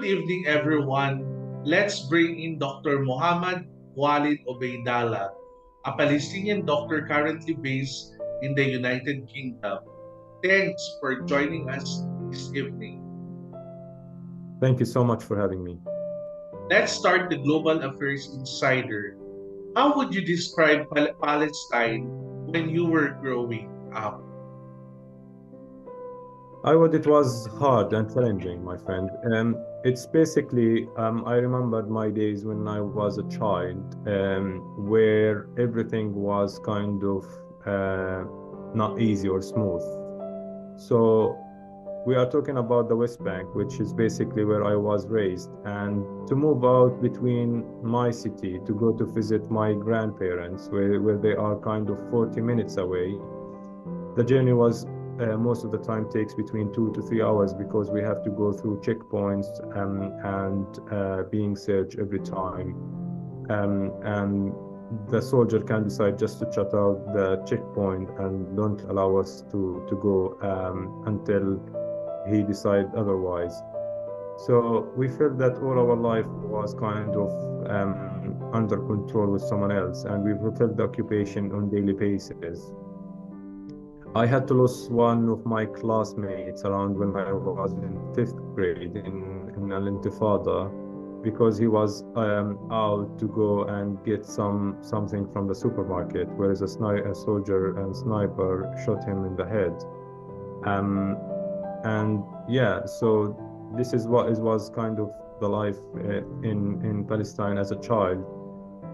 Good evening, everyone. Let's bring in Dr. Mohammad Waleed Obeidallah, a Palestinian doctor currently based in the United Kingdom. Thanks for joining us this evening. Thank you so much for having me. Let's start the Global Affairs Insider. How would you describe Palestine when you were growing up? It was hard and challenging, my friend. It's basically, I remembered my days when I was a child, where everything was kind of uh, not easy or smooth. So we are talking about the West Bank, which is basically where I was raised. And to move out between my city to go to visit my grandparents, where they are kind of 40 minutes away, the journey was most of the time takes between 2 to 3 hours because we have to go through checkpoints and being searched every time. And the soldier can decide just to shut out the checkpoint and don't allow us to go until he decide otherwise. So we felt that all our life was kind of under control with someone else, and we fulfilled the occupation on daily basis. I had to lose one of my classmates around when I was in fifth grade in Al Intifada because he was out to go and get something from the supermarket, whereas a soldier and sniper shot him in the head. Um, and yeah, so this is what is was kind of the life in Palestine as a child,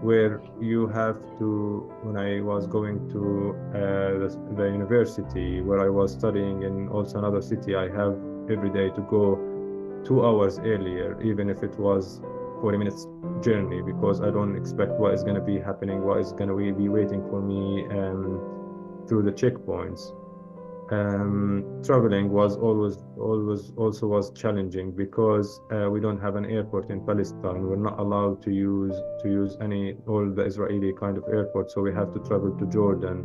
where you have to, when I was going to the university where I was studying in also another city, I have every day to go 2 hours earlier, even if it was 40 minutes journey, because I don't expect what is going to be happening, what is going to be waiting for me through the checkpoints. Traveling was always also was challenging because we don't have an airport in Palestine. We're not allowed to use any all the Israeli kind of airport, so we have to travel to Jordan,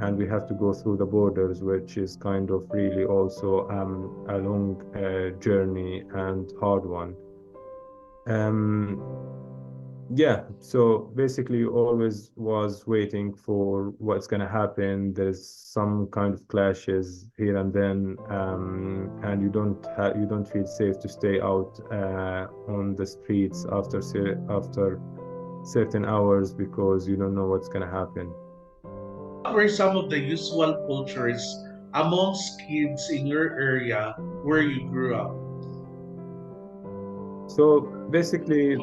and we have to go through the borders, which is kind of really also a long journey and hard one. Um, yeah, so basically you always was waiting for what's gonna happen. There's some kind of clashes here and then, and you don't feel safe to stay out on the streets after certain hours because you don't know what's gonna happen. What were some of the usual cultures amongst kids in your area where you grew up? So basically,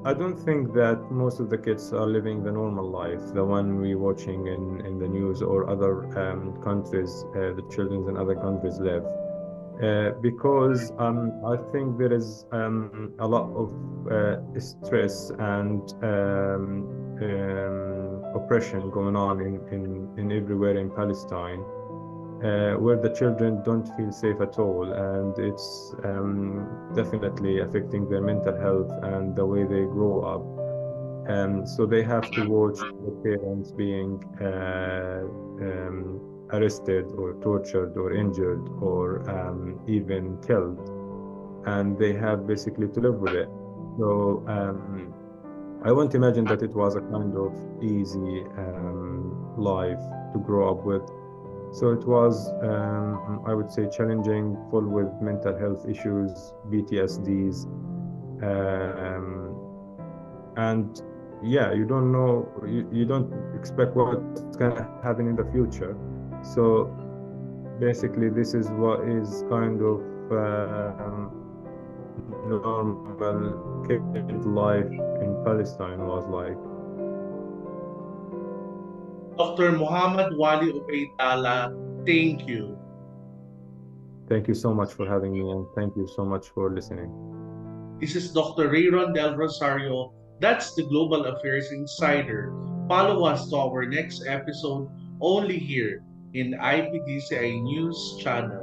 I don't think that most of the kids are living the normal life, the one we watching in the news or other countries, the children in other countries live. Because I think there is a lot of stress and oppression going on in everywhere in Palestine, where the children don't feel safe at all, and it's definitely affecting their mental health and the way they grow up. So they have to watch their parents being arrested or tortured or injured or even killed, and they have basically to live with it. So I won't imagine that it was a kind of easy life to grow up with. So it was, I would say, challenging, full with mental health issues, PTSDs, um, and yeah, you don't know, you don't expect what's gonna happen in the future. So basically, this is what is kind of normal kid life in Palestine was like. Dr. Muhammad Wali Ubaidallah, thank you. Thank you so much for having me, and thank you so much for listening. This is Dr. Reyron del Rosario. That's the Global Affairs Insider. Follow us to our next episode only here in IPDCI News Channel.